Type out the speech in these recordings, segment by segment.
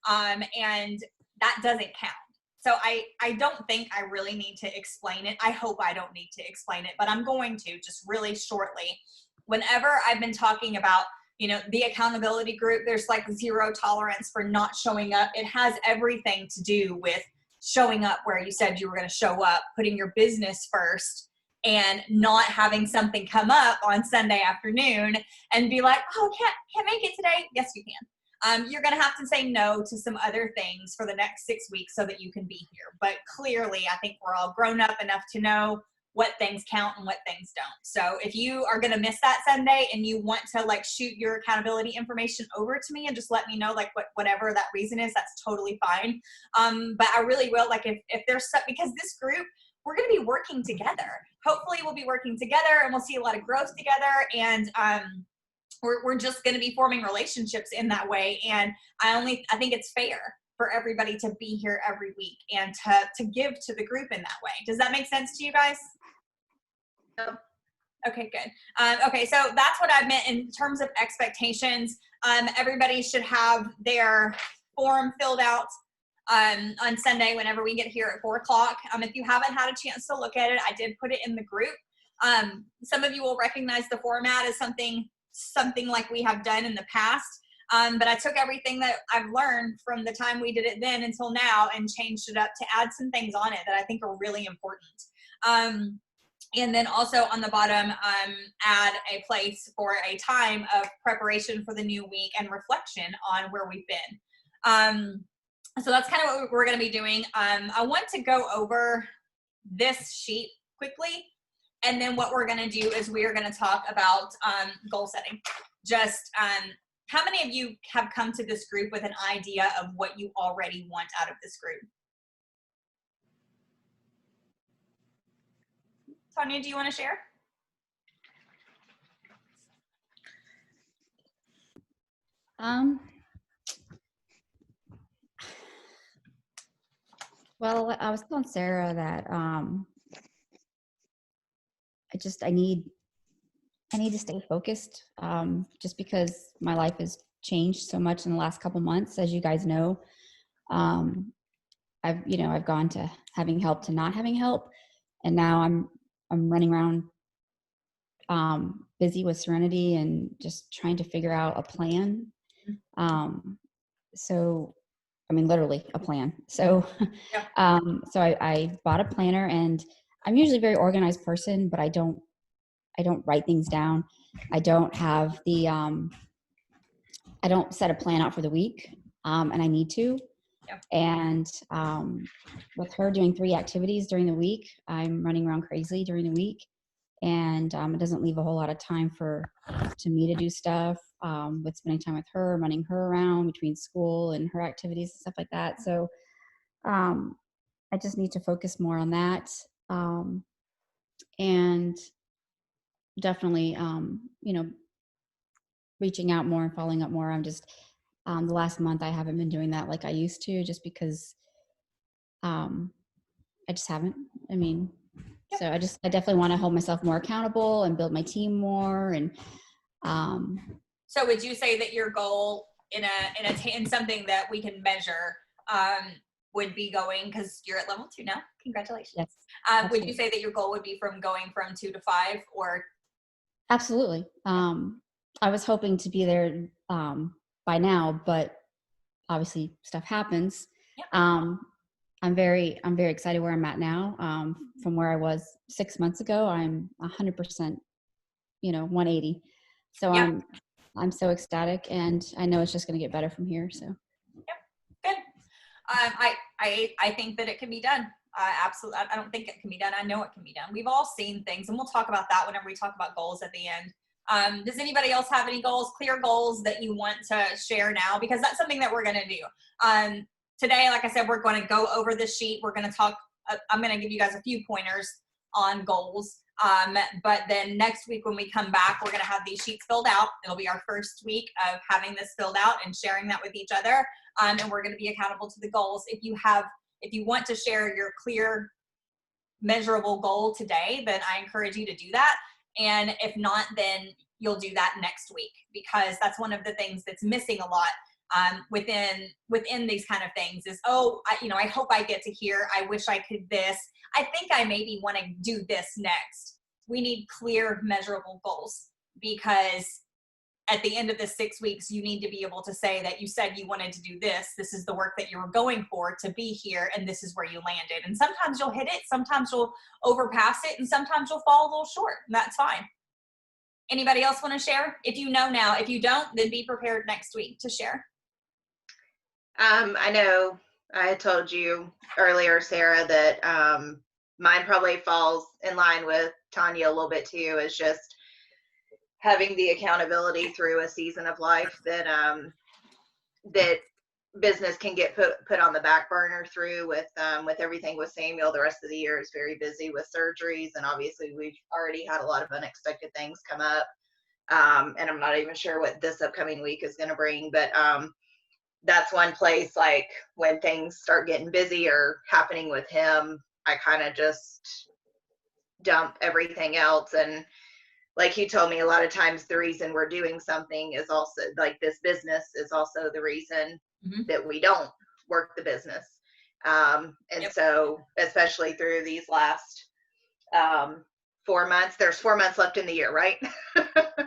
And that doesn't count. So I don't think I really need to explain it. I hope I don't need to explain it, but I'm going to just really shortly. Whenever I've been talking about, the accountability group, there's like zero tolerance for not showing up. It has everything to do with showing up where you said you were going to show up, putting your business first, and not having something come up on Sunday afternoon and be like, oh, can't make it today. Yes, you can. You're going to have to say no to some other things for the next 6 weeks so that you can be here. But clearly, I think we're all grown up enough to know what things count and what things don't. So if you are going to miss that Sunday and you want to like shoot your accountability information over to me and just let me know like whatever that reason is, that's totally fine. But I really will, like if there's stuff, because this group, we're going to be working together. Hopefully we'll be working together and we'll see a lot of growth together. And we're just going to be forming relationships in that way. And I think it's fair for everybody to be here every week and to give to the group in that way. Does that make sense to you guys? Okay, good. Okay, so that's what I meant in terms of expectations. Everybody should have their form filled out on Sunday whenever we get here at 4 o'clock. If you haven't had a chance to look at it, I did put it in the group. Some of you will recognize the format as something like we have done in the past. But I took everything that I've learned from the time we did it then until now and changed it up to add some things on it that I think are really important. And then also on the bottom, add a place for a time of preparation for the new week and reflection on where we've been. So that's kind of what we're going to be doing. I want to go over this sheet quickly. And then what we're going to do is we are going to talk about goal setting. Just how many of you have come to this group with an idea of what you already want out of this group? Tanya, do you want to share? Well, I was telling Sarah that I need to stay focused, just because my life has changed so much in the last couple months, as you guys know. I've gone to having help to not having help, and now I'm running around busy with Serenity and just trying to figure out a plan. So, I mean, literally a plan. So, Yeah. So I bought a planner, and I'm usually a very organized person, but I don't write things down. I don't have the, I don't set a plan out for the week, and I need to. Yeah. And with her doing 3 activities during the week, I'm running around crazy during the week, and it doesn't leave a whole lot of time to me to do stuff, with spending time with her, running her around between school and her activities and stuff like that. So I just need to focus more on that, and definitely reaching out more and following up more. I'm just the last month I haven't been doing that like I used to, just because I just haven't. I mean, so I definitely want to hold myself more accountable and build my team more. And so would you say that your goal in something that we can measure would be going, because you're at level 2 now, congratulations. Yes, would you say that your goal would be going from 2 to 5, or? Absolutely. I was hoping to be there by now, but obviously stuff happens. Yep. I'm very excited where I'm at now. From where I was 6 months ago, I'm 100%, 180. So yep. I'm so ecstatic, and I know it's just going to get better from here. So. Yep. Good. I think that it can be done. Absolutely. I don't think it can be done. I know it can be done. We've all seen things, and we'll talk about that whenever we talk about goals at the end. Does anybody else have any goals, clear goals that you want to share now? Because that's something that we're going to do. Today, like I said, we're going to go over this sheet. We're going to talk, I'm going to give you guys a few pointers on goals. But then next week when we come back, we're going to have these sheets filled out. It'll be our first week of having this filled out and sharing that with each other. And we're going to be accountable to the goals. If you want to share your clear, measurable goal today, then I encourage you to do that. And if not, then you'll do that next week, because that's one of the things that's missing a lot. within these kind of things is, oh, I hope I get to here. I wish I could this. I think I maybe want to do this next. We need clear, measurable goals, because at the end of the 6 weeks, you need to be able to say that you said you wanted to do this. This is the work that you were going for to be here, and this is where you landed. And sometimes you'll hit it, sometimes you'll overpass it, and sometimes you'll fall a little short, and that's fine. Anybody else want to share? If you know now, if you don't, then be prepared next week to share. I know I had told you earlier, Sarah, that mine probably falls in line with Tanya a little bit too, is just having the accountability through a season of life that that business can get put on the back burner through with everything with Samuel. The rest of the year is very busy with surgeries, and obviously we've already had a lot of unexpected things come up. And I'm not even sure what this upcoming week is going to bring, but that's one place, like when things start getting busy or happening with him, I kind of just dump everything else. And like you told me, a lot of times the reason we're doing something is also, like, this business is also the reason that we don't work the business. And so especially through these last 4 months, there's 4 months left in the year, right?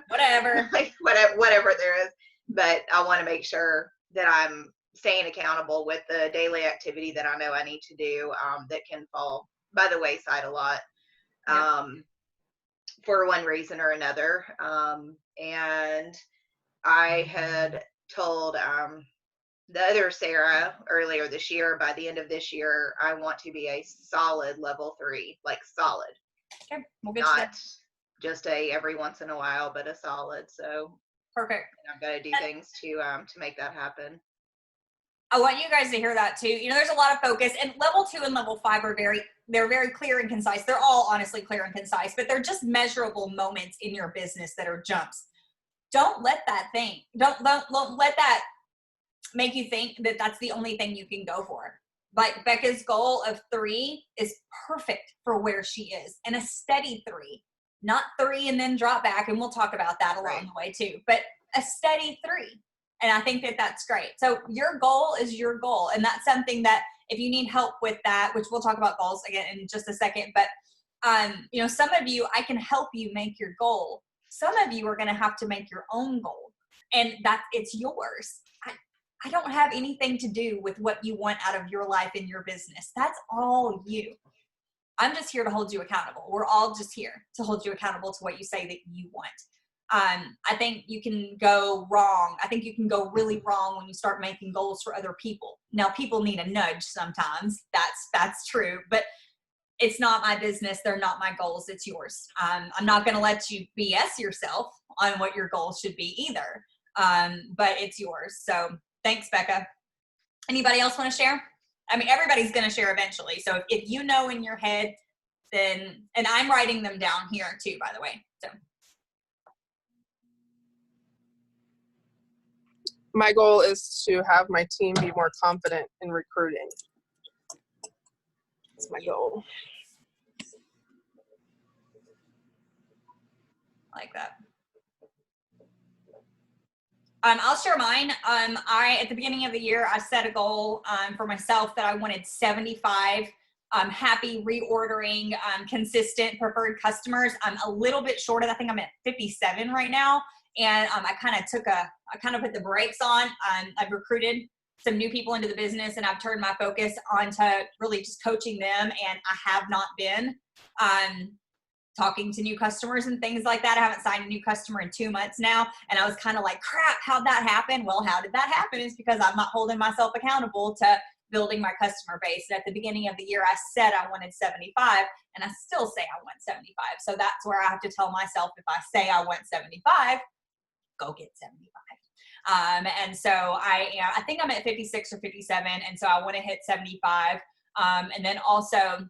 Whatever. Like whatever there is. But I want to make sure that I'm staying accountable with the daily activity that I know I need to do, that can fall by the wayside a lot. For one reason or another. And I had told the other Sarah earlier this year, by the end of this year, I want to be a solid level 3, like solid. Okay, we'll get Not to that. just a every once in a while, but a solid. So Perfect. I've got to do things to make that happen. I want you guys to hear that too. There's a lot of focus, and level 2 and level 5 are very clear and concise. They're all honestly clear and concise, but they're just measurable moments in your business that are jumps. Don't let that let that make you think that that's the only thing you can go for. Like, Becca's goal of 3 is perfect for where she is, and a steady 3, not 3 and then drop back. And we'll talk about that along the way too, but a steady 3. And I think that that's great. So your goal is your goal. And that's something that, if you need help with that, which we'll talk about goals again in just a second, but some of you, I can help you make your goal. Some of you are going to have to make your own goal, and it's yours. I don't have anything to do with what you want out of your life and your business. That's all you. I'm just here to hold you accountable. We're all just here to hold you accountable to what you say that you want. I think you can go wrong. I think you can go really wrong when you start making goals for other people. Now, people need a nudge sometimes. That's true, but it's not my business. They're not my goals. It's yours. I'm not going to let you BS yourself on what your goals should be either. But it's yours. So thanks, Becca. Anybody else want to share? I mean, everybody's going to share eventually. So if you know in your head, then, and I'm writing them down here too, by the way. So. My goal is to have my team be more confident in recruiting. That's my goal. I like that. I'll share mine. At the beginning of the year, I set a goal for myself that I wanted 75 happy, reordering, consistent, preferred customers. I'm a little bit short of that. I think I'm at 57 right now. And I kind of put the brakes on. I've recruited some new people into the business, and I've turned my focus onto really just coaching them. And I have not been talking to new customers and things like that. I haven't signed a new customer in 2 months now. And I was kind of like, crap, how'd that happen? Well, how did that happen? It's because I'm not holding myself accountable to building my customer base. And at the beginning of the year, I said I wanted 75, and I still say I want 75. So that's where I have to tell myself, if I say I want 75, go get 75. And so I think I'm at 56 or 57. And so I want to hit 75. And then also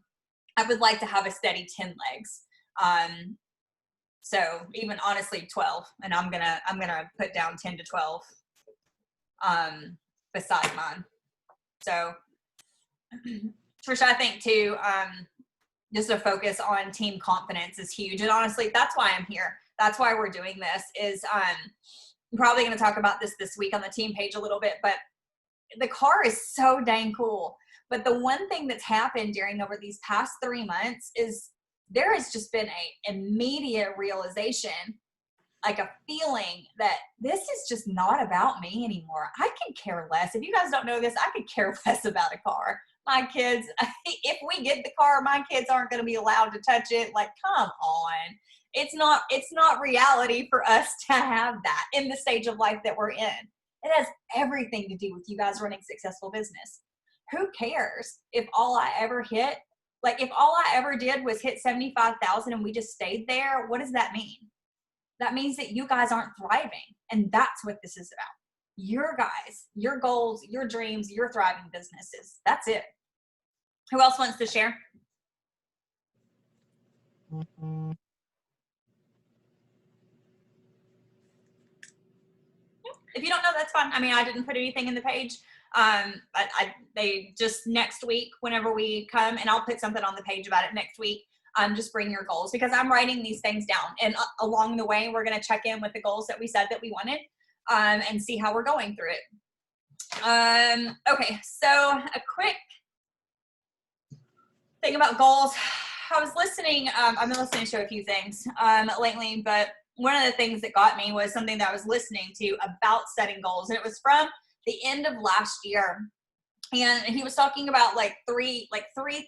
I would like to have a steady 10 legs. So even honestly 12, and I'm going to put down 10 to 12, beside mine. So Trisha, I think too, just a focus on team confidence is huge. And honestly, that's why I'm here. That's why we're doing this is, I'm probably going to talk about this week on the team page a little bit, but the car is so dang cool. But the one thing that's happened over these past 3 months is there has just been a immediate realization, like a feeling that this is just not about me anymore. I can care less. If you guys don't know this, I could care less about a car. My kids, if we get the car, my kids aren't going to be allowed to touch it. Like, come on. It's not reality for us to have that in the stage of life that we're in. It has everything to do with you guys running successful business. Who cares if all I ever hit, like if all I ever did was hit 75,000 and we just stayed there? What does that mean? That means that you guys aren't thriving. And that's what this is about. Your guys, your goals, your dreams, your thriving businesses. That's it. Who else wants to share? If you don't know, that's fine. I mean, I didn't put anything in the page. They just next week, whenever we come, and I'll put something on the page about it next week. Just bring your goals, because I'm writing these things down, and along the way, we're going to check in with the goals that we said that we wanted, and see how we're going through it. Okay, so a quick thing about goals. I was listening. I've been listening to a few things lately, but one of the things that got me was something that I was listening to about setting goals, and it was from the end of last year. And he was talking about like three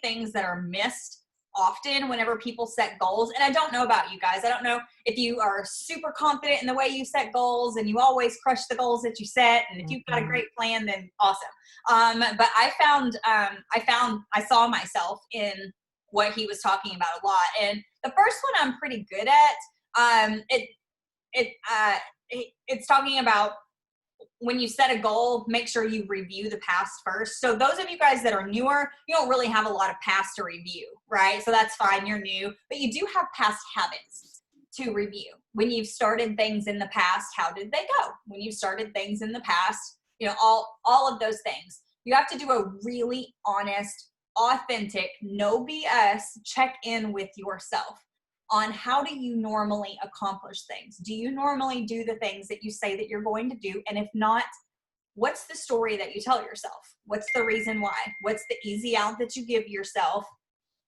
things that are missed often whenever people set goals. And I don't know about you guys. I don't know if you are super confident in the way you set goals and you always crush the goals that you set. And if you've got a great plan, then awesome. But I saw myself in what he was talking about a lot. And the first one I'm pretty good at. It's talking about when you set a goal, make sure you review the past first. So those of you guys that are newer, you don't really have a lot of past to review, right? So that's fine, you're new, but you do have past habits to review. When you've started things in the past, how did they go? When you've started things in the past, all of those things. You have to do a really honest, authentic, no BS check-in with yourself on how do you normally accomplish things. Do you normally do the things that you say that you're going to do? And if not, what's the story that you tell yourself? What's the reason why? What's the easy out that you give yourself?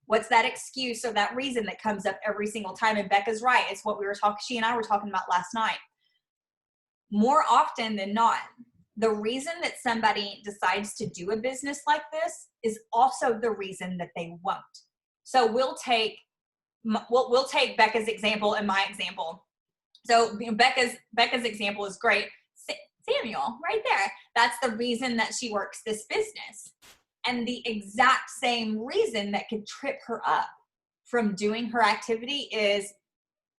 What's that excuse or that reason that comes up every single time? And Becca's right. It's what she and I were talking about last night. More often than not, the reason that somebody decides to do a business like this is also the reason that they won't. So we'll take Becca's example and my example. So Becca's example is great. Samuel, right there. That's the reason that she works this business. And the exact same reason that could trip her up from doing her activity is,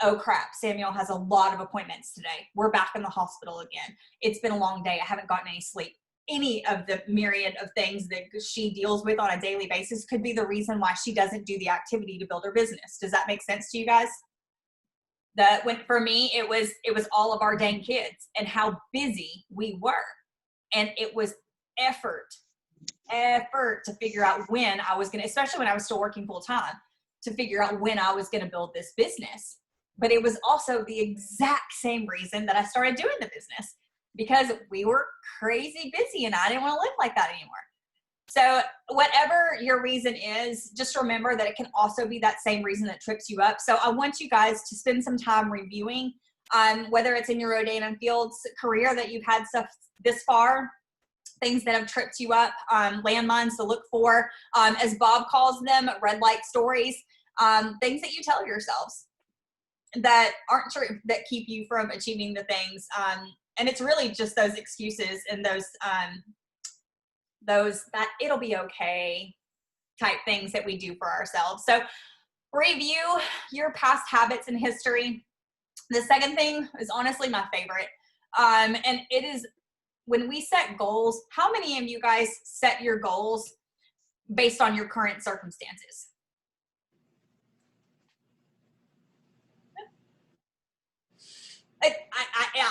oh crap, Samuel has a lot of appointments today. We're back in the hospital again. It's been a long day. I haven't gotten any sleep. Any of the myriad of things that she deals with on a daily basis could be the reason why she doesn't do the activity to build her business. Does that make sense to you guys? For me, it was all of our dang kids and how busy we were. And it was effort to figure out when I was going to, especially when I was still working full time, to figure out when I was going to build this business. But it was also the exact same reason that I started doing the business, because we were crazy busy and I didn't want to live like that anymore. So whatever your reason is, just remember that it can also be that same reason that trips you up. So I want you guys to spend some time reviewing whether it's in your Rodan & Fields career that you've had stuff this far, things that have tripped you up, landmines to look for, as Bob calls them, red light stories, things that you tell yourselves that aren't true, that keep you from achieving the things. And it's really just those excuses and those that it'll be okay type things that we do for ourselves. So review your past habits and history. The second thing is honestly my favorite. And it is when we set goals, how many of you guys set your goals based on your current circumstances?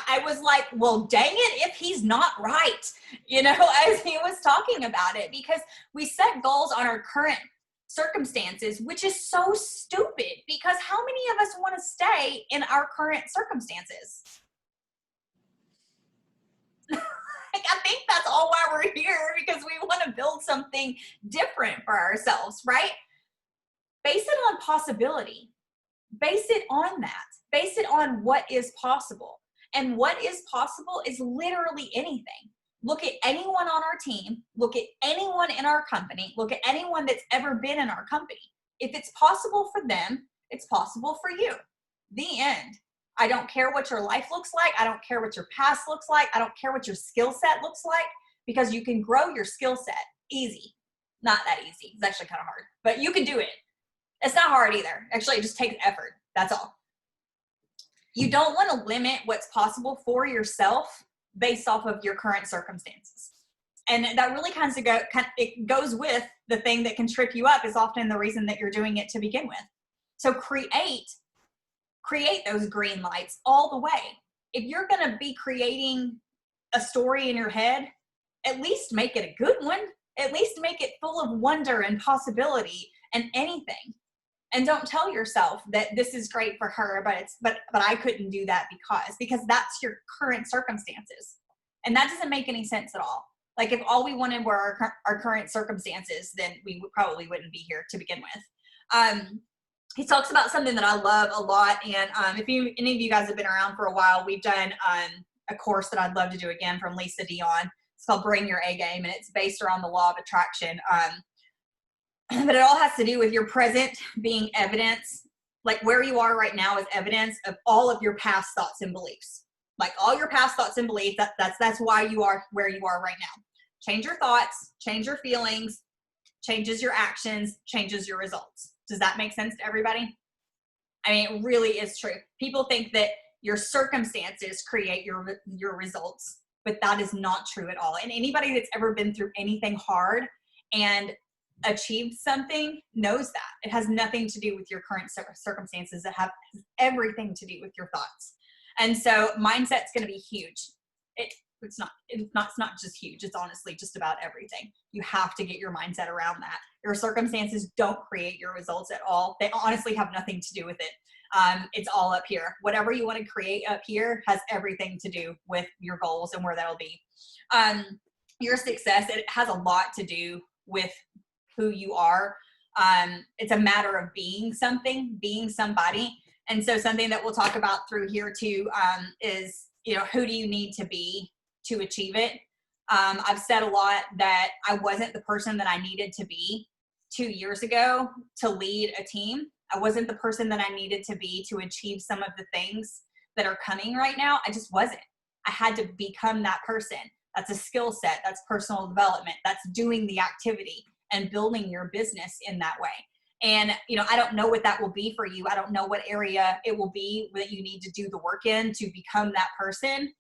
I was like, well, dang it, if he's not right, as he was talking about it, because we set goals on our current circumstances, which is so stupid, because how many of us want to stay in our current circumstances? Like, I think that's all why we're here, because we want to build something different for ourselves, right? Base it on possibility. Base it on that. Base it on what is possible. And what is possible is literally anything. Look at anyone on our team. Look at anyone in our company. Look at anyone that's ever been in our company. If it's possible for them, it's possible for you. The end. I don't care what your life looks like. I don't care what your past looks like. I don't care what your skill set looks like, because you can grow your skill set easy. Not that easy. It's actually kind of hard, but you can do it. It's not hard either. Actually, it just takes effort. That's all. You don't want to limit what's possible for yourself based off of your current circumstances. And that really it goes with the thing that can trip you up is often the reason that you're doing it to begin with. So create those green lights all the way. If you're going to be creating a story in your head, at least make it a good one. At least make it full of wonder and possibility and anything. And don't tell yourself that this is great for her, but I couldn't do that because that's your current circumstances. And that doesn't make any sense at all. Like, if all we wanted were our current circumstances, then we probably wouldn't be here to begin with. He talks about something that I love a lot. And if any of you guys have been around for a while, we've done a course that I'd love to do again from Lisa Dion. It's called Bring Your A Game, and it's based around the law of attraction. But it all has to do with your present being evidence. Like, where you are right now is evidence of all of your past thoughts and beliefs. Like, all your past thoughts and beliefs, that's why you are where you are right now. Change your thoughts, change your feelings, changes your actions, changes your results. Does that make sense to everybody? I mean, it really is true. People think that your circumstances create your results, but that is not true at all. And anybody that's ever been through anything hard and achieved something knows that. It has nothing to do with your current circumstances. It has everything to do with your thoughts. And so mindset's going to be huge. It's not just huge. It's honestly just about everything. You have to get your mindset around that. Your circumstances don't create your results at all. They honestly have nothing to do with it. It's all up here. Whatever you want to create up here has everything to do with your goals and where that'll be. Your success, it has a lot to do with who you are. It's a matter of being something, being somebody. And so something that we'll talk about through here too is, who do you need to be to achieve it? I've said a lot that I wasn't the person that I needed to be 2 years ago to lead a team. I wasn't the person that I needed to be to achieve some of the things that are coming right now. I just wasn't. I had to become that person. That's a skill set. That's personal development. That's doing the activity and building your business in that way. And, I don't know what that will be for you. I don't know what area it will be that you need to do the work in to become that person.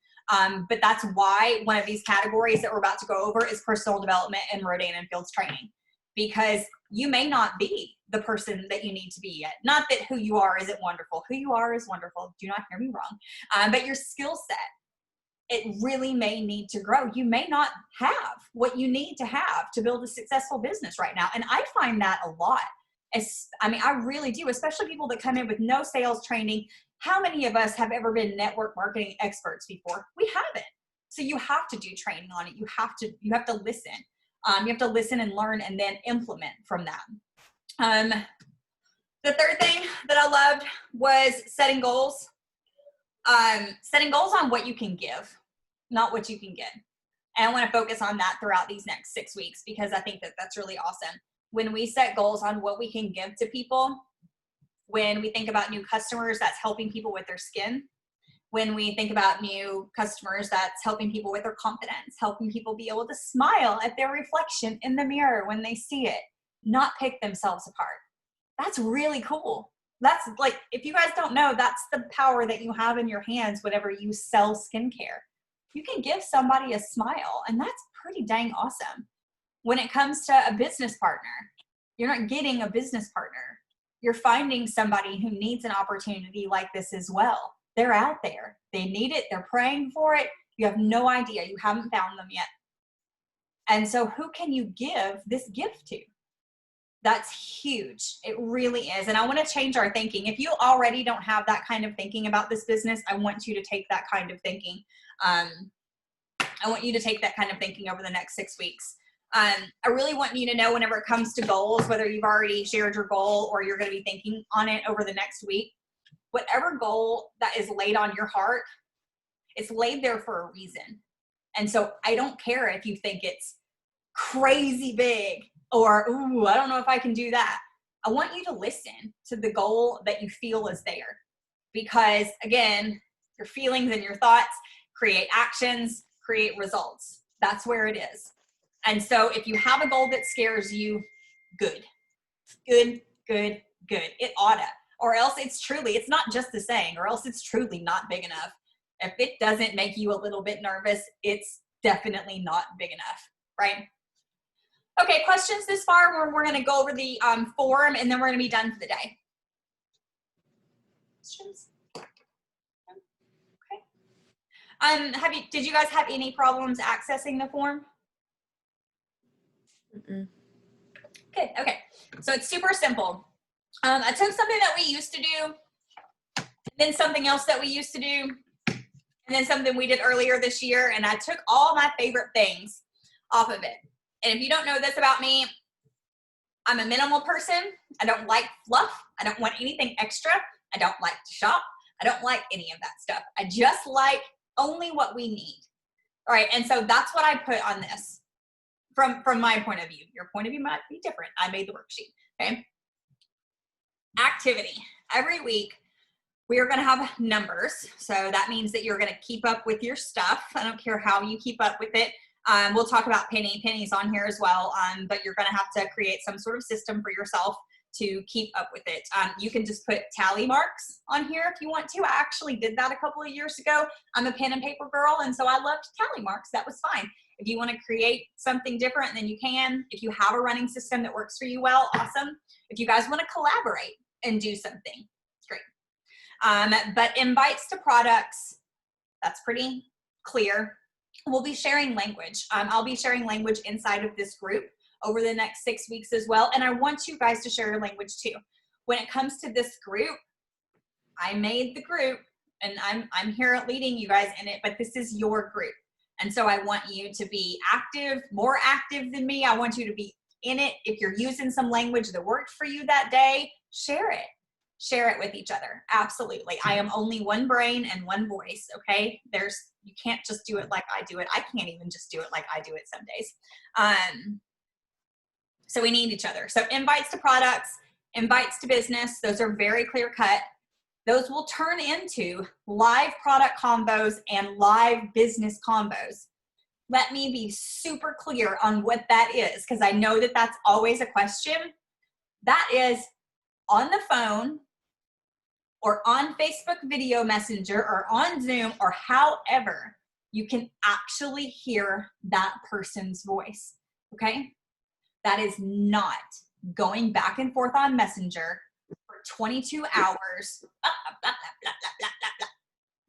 But that's why one of these categories that we're about to go over is personal development and Rodan and Fields training, because you may not be the person that you need to be yet. Not that who you are isn't wonderful. Who you are is wonderful. Do not hear me wrong. But your skill set, it really may need to grow. You may not have what you need to have to build a successful business right now. And I find that a lot. I really do, especially people that come in with no sales training. How many of us have ever been network marketing experts before? We haven't. So you have to do training on it. You have to listen. You have to listen and learn and then implement from that. The third thing that I loved was setting goals. Setting goals on what you can give, not what you can get. And I want to focus on that throughout these next 6 weeks, because I think that that's really awesome. When we set goals on what we can give to people, when we think about new customers, that's helping people with their skin. When we think about new customers, that's helping people with their confidence, helping people be able to smile at their reflection in the mirror when they see it, not pick themselves apart. That's really cool. That's like, if you guys don't know, that's the power that you have in your hands whenever you sell skincare. You can give somebody a smile, and that's pretty dang awesome. When it comes to a business partner, you're not getting a business partner. You're finding somebody who needs an opportunity like this as well. They're out there. They need it. They're praying for it. You have no idea. You haven't found them yet. And so who can you give this gift to? That's huge. It really is. And I want to change our thinking. If you already don't have that kind of thinking about this business, I want you to take that kind of thinking I want you to take that kind of thinking over the next 6 weeks. I really want you to know whenever it comes to goals, whether you've already shared your goal or you're going to be thinking on it over the next week, whatever goal that is laid on your heart, it's laid there for a reason. And so I don't care if you think it's crazy big or, ooh, I don't know if I can do that. I want you to listen to the goal that you feel is there. Because again, your feelings and your thoughts create actions, create results. That's where it is. And so if you have a goal that scares you, good. It oughta. Or else it's not just a saying, or else it's truly not big enough. If it doesn't make you a little bit nervous, it's definitely not big enough, right? Okay, questions this far? We're going to go over the form, and then we're going to be done for the day. Questions? Okay. Did you guys have any problems accessing the form? Mm-mm. Good. Okay. So it's super simple. I took something that we used to do, and then something else that we used to do, and then something we did earlier this year, and I took all my favorite things off of it. And if you don't know this about me, I'm a minimal person. I don't like fluff. I don't want anything extra. I don't like to shop. I don't like any of that stuff. I just like only what we need. All right. And so that's what I put on this from my point of view. Your point of view might be different. I made the worksheet. Okay. Activity. Every week, we are going to have numbers. So that means that you're going to keep up with your stuff. I don't care how you keep up with it. We'll talk about pennies on here as well, but you're going to have to create some sort of system for yourself to keep up with it. You can just put tally marks on here if you want to. I actually did that a couple of years ago. I'm a pen and paper girl, and so I loved tally marks. That was fine. If you want to create something different, then you can. If you have a running system that works for you well, awesome. If you guys want to collaborate and do something, it's great. But invites to products, that's pretty clear. We'll be sharing language. I'll be sharing language inside of this group over the next 6 weeks as well. And I want you guys to share your language too. When it comes to this group, I made the group and I'm here leading you guys in it, but this is your group. And so I want you to be active, more active than me. I want you to be in it. If you're using some language that worked for you that day, share it. Share it with each other. Absolutely. I am only one brain and one voice. Okay. You can't just do it like I do it. I can't even just do it like I do it some days. So we need each other. So invites to products, invites to business. Those are very clear cut. Those will turn into live product combos and live business combos. Let me be super clear on what that is, because I know that that's always a question. That is on the phone or on Facebook Video Messenger or on Zoom or however you can actually hear that person's voice, okay? That is not going back and forth on Messenger for 22 hours,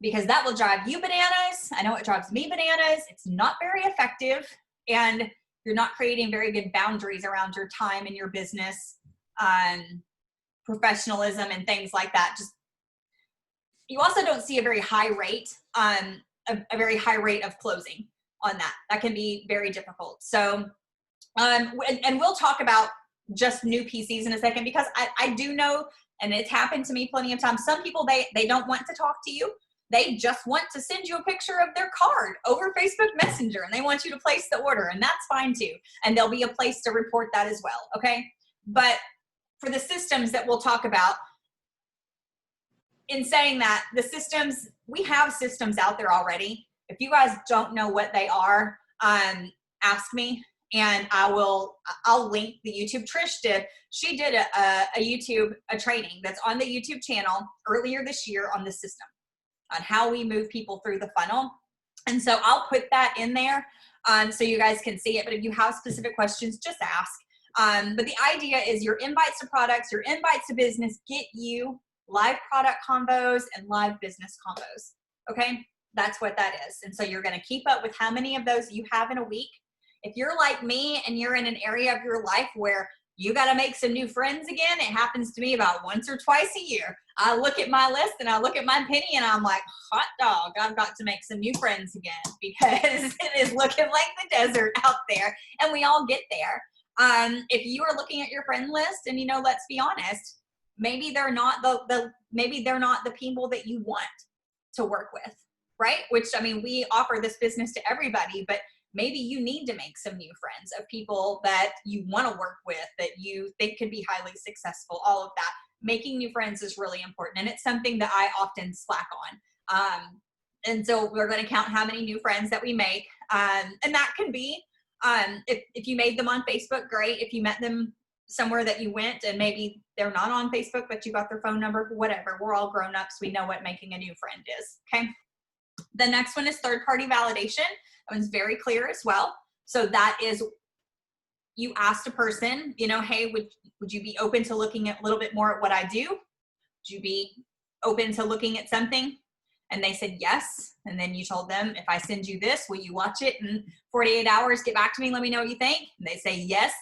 because that will drive you bananas. I know it drives me bananas. It's not very effective, and you're not creating very good boundaries around your time and your business, professionalism and things like that. You also don't see a very high rate, a very high rate of closing on that. That can be very difficult. So, and we'll talk about just new PCs in a second, because I do know, and it's happened to me plenty of times, some people, they don't want to talk to you. They just want to send you a picture of their card over Facebook Messenger, and they want you to place the order, and that's fine too. And there'll be a place to report that as well, okay? But for the systems that we'll talk about, in saying that, the systems, we have systems out there already. If you guys don't know what they are, ask me, and I'll link the YouTube. Trish she did a training that's on the YouTube channel earlier this year on the system, on how we move people through the funnel. And so I'll put that in there so you guys can see it. But if you have specific questions, just ask. But the idea is your invites to products, your invites to business get you live product combos and live business combos. Okay, that's what that is. And so you're going to keep up with how many of those you have in a week. If you're like me and you're in an area of your life where you got to make some new friends again. It happens to me about once or twice a year. I look at my list and I look at my penny and I'm like, hot dog, I've got to make some new friends again because it is looking like the desert out there, and we all get there. If you are looking at your friend list and, let's be honest, maybe they're not maybe they're not the people that you want to work with, right? Which, we offer this business to everybody, but maybe you need to make some new friends of people that you want to work with, that you think could be highly successful, all of that. Making new friends is really important. And it's something that I often slack on. And so we're going to count how many new friends that we make. And that can be, if you made them on Facebook, great. If you met them somewhere that you went and maybe they're not on Facebook, but you got their phone number, whatever. We're all grown ups. We know what making a new friend is. Okay. The next one is third-party validation. That one's very clear as well. So that is, you asked a person, hey, would you be open to looking at a little bit more at what I do? Would you be open to looking at something? And they said yes. And then you told them, if I send you this, will you watch it in 48 hours? Get back to me. Let me know what you think. And they say yes.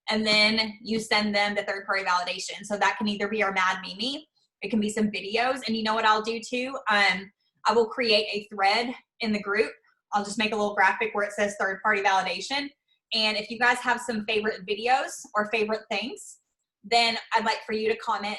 And then you send them the third-party validation. So that can either be our Mad Mimi. It can be some videos. And you know what I'll do too? I will create a thread in the group. I'll just make a little graphic where it says third-party validation. And if you guys have some favorite videos or favorite things, then I'd like for you to comment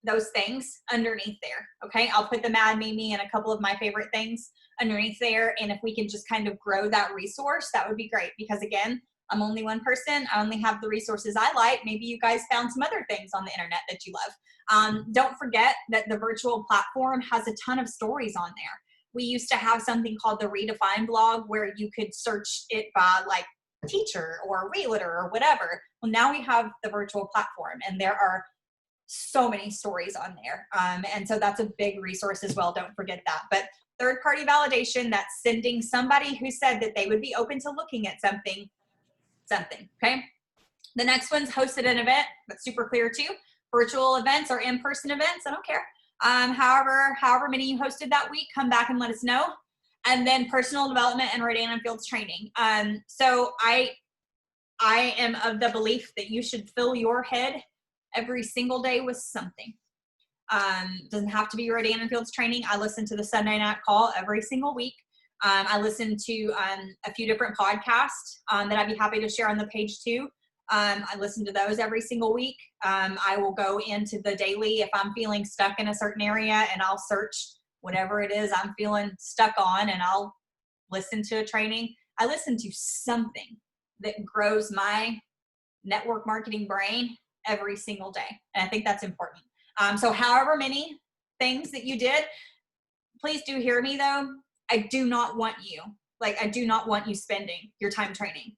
those things underneath there. Okay. I'll put the Mad Mimi and a couple of my favorite things underneath there. And if we can just kind of grow that resource, that would be great. Because again, I'm only one person. I only have the resources I like. Maybe you guys found some other things on the internet that you love. Don't forget that the virtual platform has a ton of stories on there. We used to have something called the Redefine blog where you could search it by like teacher or realtor or whatever. Well, now we have the virtual platform and there are so many stories on there. And so that's a big resource as well. Don't forget that. But third-party validation, that's sending somebody who said that they would be open to looking at something. Okay. The next one's hosted an event. That's super clear too. Virtual events or in-person events. I don't care. However many you hosted that week, come back and let us know. And then personal development and Rodan & Fields training. So I am of the belief that you should fill your head every single day with something. Doesn't have to be Rodan & Fields training. I listen to the Sunday night call every single week. I listen to a few different podcasts that I'd be happy to share on the page too. I listen to those every single week. I will go into the daily if I'm feeling stuck in a certain area and I'll search whatever it is I'm feeling stuck on and I'll listen to a training. I listen to something that grows my network marketing brain every single day. And I think that's important. So however many things that you did, please do hear me though. I do not want you spending your time training.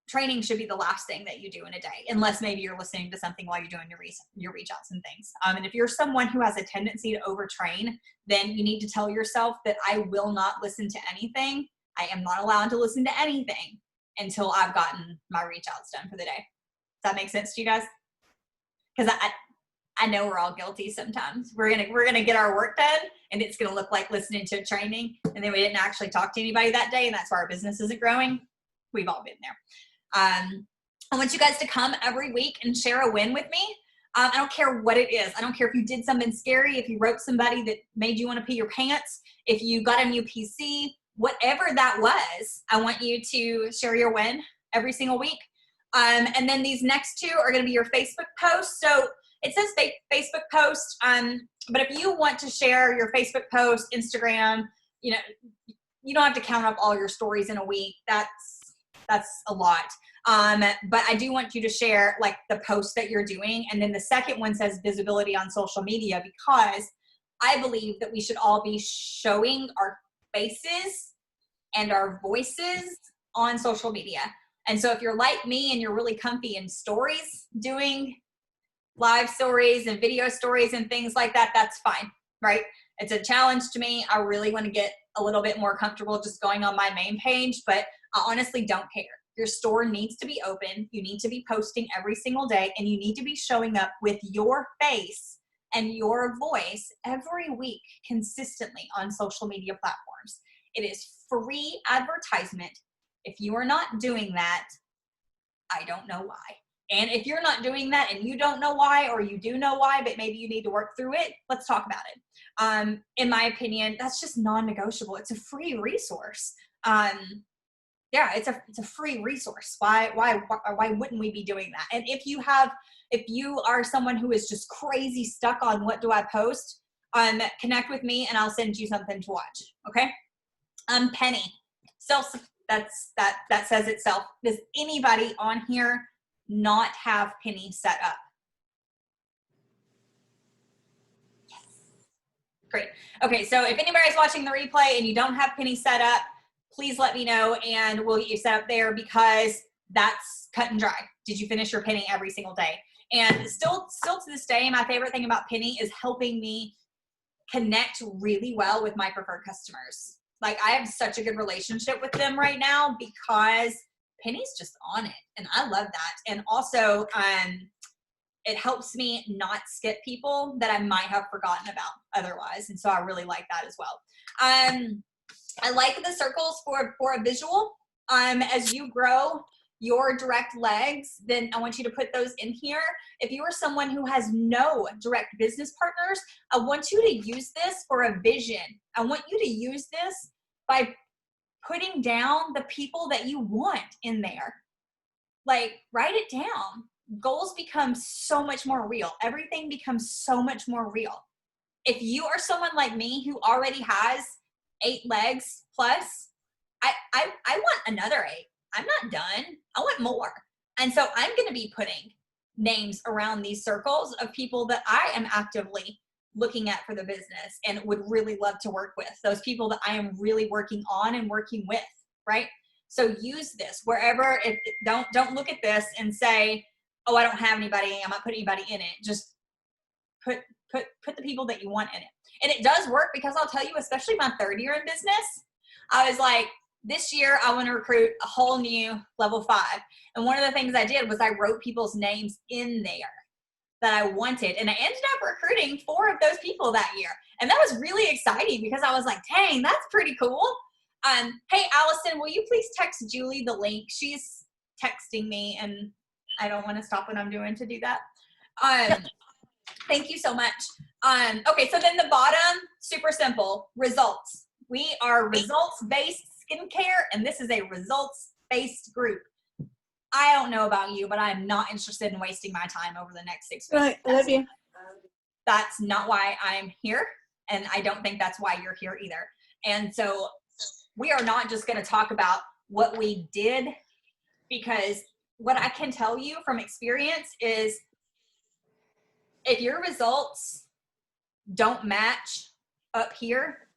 Training should be the last thing that you do in a day, unless maybe you're listening to something while you're doing your reach outs and things. And if you're someone who has a tendency to overtrain, then you need to tell yourself that I will not listen to anything. I am not allowed to listen to anything until I've gotten my reach outs done for the day. Does that make sense to you guys? Because I know we're all guilty sometimes. We're gonna get our work done and it's gonna look like listening to a training and then we didn't actually talk to anybody that day and that's why our business isn't growing. We've all been there. I want you guys to come every week and share a win with me. I don't care what it is. I don't care if you did something scary, if you wrote somebody that made you want to pee your pants, if you got a new PC, whatever that was, I want you to share your win every single week. And then these next two are going to be your Facebook posts. So it says Facebook post, but if you want to share your Facebook post, Instagram, you don't have to count up all your stories in a week. That's a lot. But I do want you to share like the posts that you're doing. And then the second one says visibility on social media, because I believe that we should all be showing our faces and our voices on social media. And so if you're like me and you're really comfy in stories, doing live stories and video stories and things like that, that's fine, right? It's a challenge to me. I really want to get a little bit more comfortable just going on my main page, but I honestly don't care. Your store needs to be open. You need to be posting every single day and you need to be showing up with your face and your voice every week consistently on social media platforms. It is free advertisement. If you are not doing that, I don't know why. And if you're not doing that and you don't know why, or you do know why, but maybe you need to work through it, let's talk about it. In my opinion, that's just non-negotiable. It's a free resource. Yeah, it's a free resource. Why wouldn't we be doing that? And if you are someone who is just crazy stuck on what do I post, connect with me and I'll send you something to watch. Okay. Penny. That says itself. Does anybody on here not have Penny set up? Yes. Great. Okay, so if anybody's watching the replay and you don't have Penny set up, please let me know and we'll get you set up there, because that's cut and dry. Did you finish your Penny every single day? And still to this day, my favorite thing about Penny is helping me connect really well with my preferred customers. Like, I have such a good relationship with them right now because Penny's just on it, and I love that. And also, it helps me not skip people that I might have forgotten about otherwise, and so I really like that as well. I like the circles for a visual. As you grow your direct legs, then I want you to put those in here. If you are someone who has no direct business partners, I want you to use this for a vision. I want you to use this by putting down the people that you want in there. Like, write it down. Goals become so much more real. Everything becomes so much more real. If you are someone like me who already has 8 legs plus, I want another 8. I'm not done. I want more. And so I'm going to be putting names around these circles of people that I am actively looking at for the business and would really love to work with. Those people that I am really working on and working with, right? So use this wherever. Don't look at this and say, oh, I don't have anybody. I'm not putting anybody in it. Just put the people that you want in it. And it does work, because I'll tell you, especially my 3rd year in business, I was like, this year I want to recruit a whole new level 5. And one of the things I did was I wrote people's names in there that I wanted. And I ended up recruiting 4 of those people that year. And that was really exciting, because I was like, dang, that's pretty cool. Hey, Allison, will you please text Julie the link? She's texting me and I don't want to stop what I'm doing to do that. Thank you so much. Okay, so then the bottom, super simple, results. We are results-based skincare, and this is a results-based group. I don't know about you, but I'm not interested in wasting my time over the next 6 weeks. Right, Olivia. That's not why I'm here, and I don't think that's why you're here either. And so we are not just going to talk about what we did, because what I can tell you from experience is if your results don't match up here,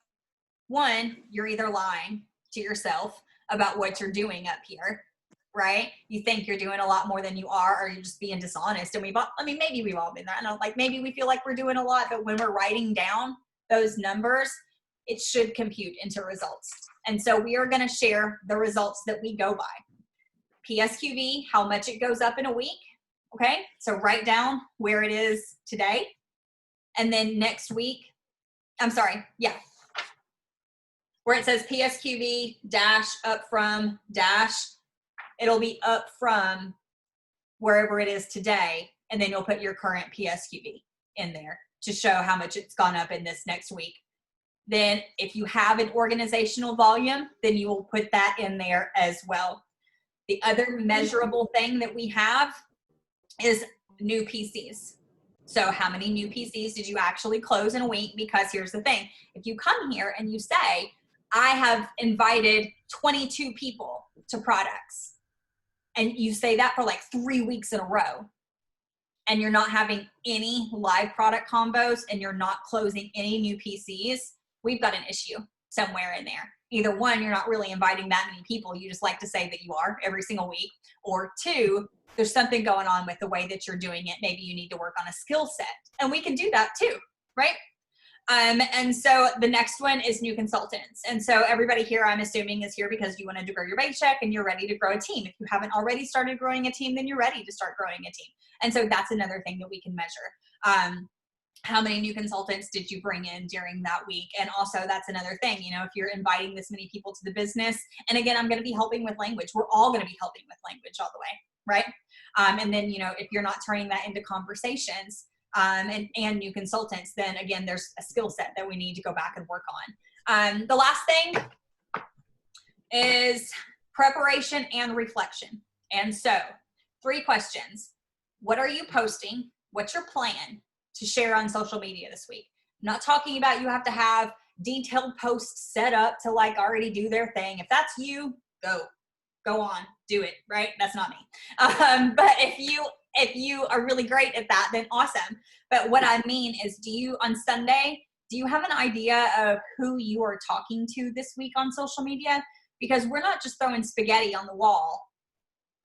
one, you're either lying to yourself about what you're doing up here, right? You think you're doing a lot more than you are, or you're just being dishonest. And maybe we've all been there. I know, like, maybe we feel like we're doing a lot, but when we're writing down those numbers, it should compute into results. And so we are going to share the results that we go by. PSQV, how much it goes up in a week. Okay, so write down where it is today. And then next week, where it says PSQV dash up from dash, it'll be up from wherever it is today. And then you'll put your current PSQV in there to show how much it's gone up in this next week. Then if you have an organizational volume, then you will put that in there as well. The other measurable thing that we have is new PCs. So how many new PCs did you actually close in a week? Because here's the thing. If you come here and you say, I have invited 22 people to products, and you say that for like 3 weeks in a row, and you're not having any live product combos and you're not closing any new PCs, we've got an issue somewhere in there. Either one, you're not really inviting that many people. You just like to say that you are every single week. Or 2, there's something going on with the way that you're doing it. Maybe you need to work on a skill set. And we can do that too, right? And so the next one is new consultants. And so everybody here, I'm assuming, is here because you wanted to grow your paycheck and you're ready to grow a team. If you haven't already started growing a team, then you're ready to start growing a team. And so that's another thing that we can measure. how many new consultants did you bring in during that week? And also that's another thing, you know, if you're inviting this many people to the business, and again, I'm going to be helping with language. We're all going to be helping with language all the way, right? And then, you know, if you're not turning that into conversations and new consultants, then again, there's a skill set that we need to go back and work on. The last thing is preparation and reflection. And so 3 questions. What are you posting? What's your plan to share on social media this week? I'm not talking about you have to have detailed posts set up to like already do their thing. If that's you, go on, do it, right? That's not me. But if you are really great at that, then awesome. But what I mean is, on Sunday, do you have an idea of who you are talking to this week on social media? Because we're not just throwing spaghetti on the wall.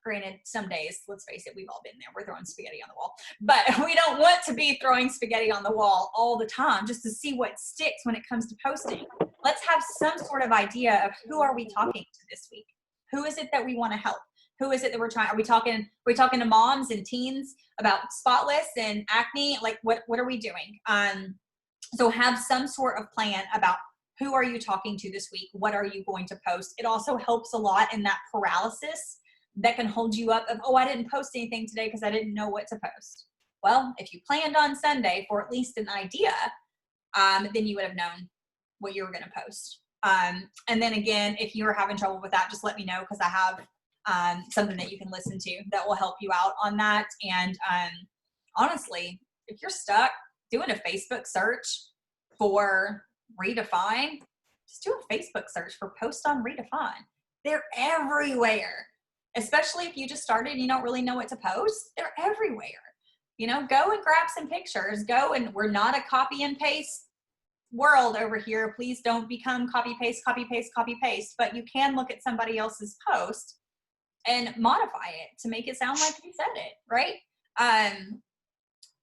Granted, some days, let's face it, we've all been there. We're throwing spaghetti on the wall. But we don't want to be throwing spaghetti on the wall all the time just to see what sticks when it comes to posting. Let's have some sort of idea of who are we talking to this week? Who is it that we want to help? Who is it that we're trying? Are we talking to moms and teens about spotless and acne? Like what are we doing? So have some sort of plan about who are you talking to this week? What are you going to post? It also helps a lot in that paralysis that can hold you up of, oh, I didn't post anything today because I didn't know what to post. Well, if you planned on Sunday for at least an idea, then you would have known what you were going to post. And then again, if you're having trouble with that, just let me know, because I have something that you can listen to that will help you out on that. And honestly, if you're stuck doing a Facebook search for Redefine, just do a Facebook search for Post on Redefine. They're everywhere. Especially if you just started and you don't really know what to post, they're everywhere. You know, go and grab some pictures. Go, and we're not a copy and paste world over here. Please don't become copy paste, copy paste, copy paste. But you can look at somebody else's post and modify it to make it sound like you said it, right?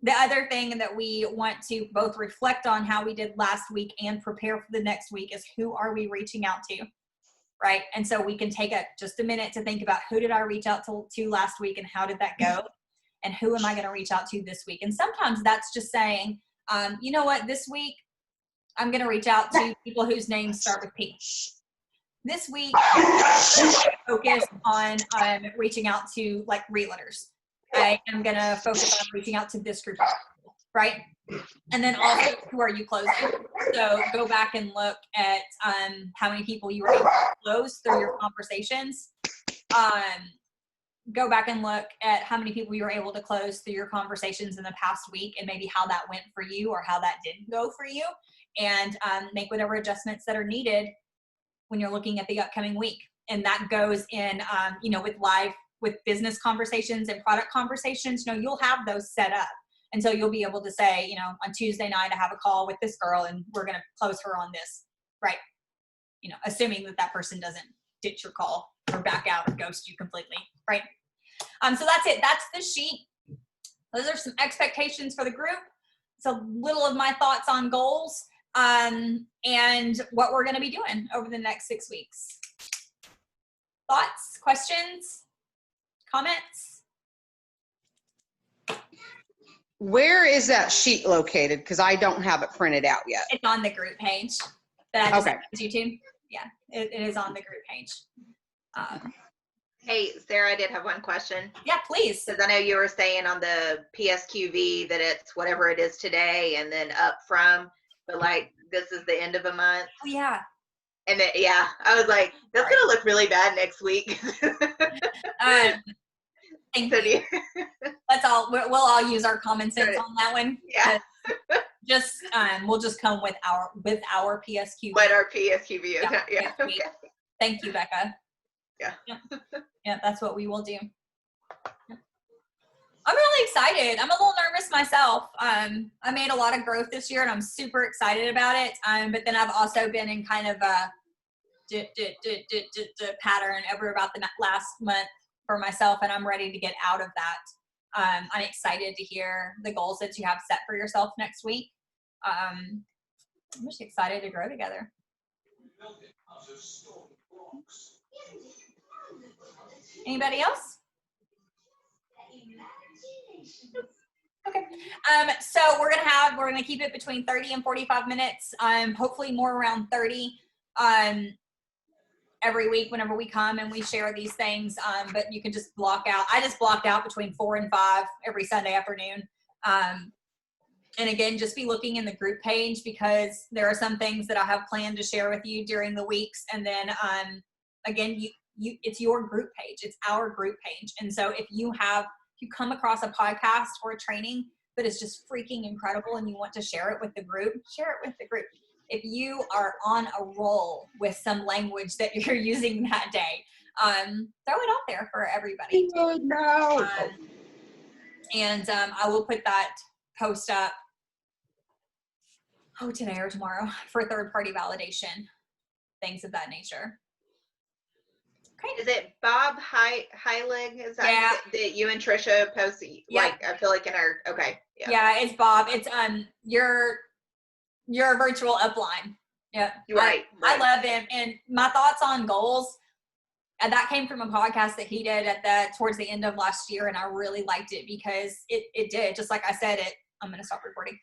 The other thing that we want to both reflect on how we did last week and prepare for the next week is, who are we reaching out to? Right? And so we can take just a minute to think about, who did I reach out to last week and how did that go? And who am I going to reach out to this week? And sometimes that's just saying, you know what, this week I'm going to reach out to people whose names start with P. This week, focus on reaching out to like realtors. I'm going to focus on reaching out to this group of people, right? And then also, who are you closing? So go back and look at how many people you were able to close through your conversations. Go back and look at how many people you were able to close through your conversations in the past week, and maybe how that went for you or how that didn't go for you, and make whatever adjustments that are needed when you're looking at the upcoming week. And that goes in, you know, with business conversations and product conversations. You know, you'll have those set up. And so you'll be able to say, you know, on Tuesday night, I have a call with this girl and we're going to close her on this, right? You know, assuming that person doesn't ditch your call or back out or ghost you completely, right? So that's it. That's the sheet. Those are some expectations for the group. It's a little of my thoughts on goals and what we're going to be doing over the next 6 weeks. Thoughts, questions, comments? Where is that sheet located? Because I don't have it printed out yet. It's on the group page that I just Okay. sent you to. Yeah, it is on the group page. Hey, Sarah, I did have one question. Yeah, please. Because I know you were saying on the PSQV that it's whatever it is today and then up from, but like this is the end of a month. Oh, yeah. And then, yeah, I was like, that's going to look really bad next week. Thank So you. Let's all, we'll all use our common sense Right. on that one. Yeah. Just, we'll just come with our PSQ. What our PSQV is. Yeah, Yeah. next week. Thank you, Becca. Yeah. Yeah, that's what we will do. I'm really excited. I'm a little nervous myself. I made a lot of growth this year and I'm super excited about it. But then I've also been in kind of a pattern over about the last month for myself, and I'm ready to get out of that. I'm excited to hear the goals that you have set for yourself next week. I'm just excited to grow together. Anybody else? Okay. So we're gonna keep it between 30 and 45 minutes. Hopefully more around 30. Every week whenever we come and we share these things. But you can just block out. I just blocked out between 4 and 5 every Sunday afternoon. And again, just be looking in the group page because there are some things that I have planned to share with you during the weeks. And then again, it's your group page. It's our group page. And so if you come across a podcast or a training that is just freaking incredible and you want to share it with the group, share it with the group. If you are on a roll with some language that you're using that day, throw it out there for everybody. No. And I will put that post up today or tomorrow for third-party validation, things of that nature. Okay. Is it Bob Heilig? Is that that you and Trisha post? Yeah. Like, I feel like in our, okay. Yeah, it's Bob. It's your virtual upline. Yep. Right. I love him. And my thoughts on goals, and that came from a podcast that he did towards the end of last year, and I really liked it because it did, just like I said, I'm going to stop recording.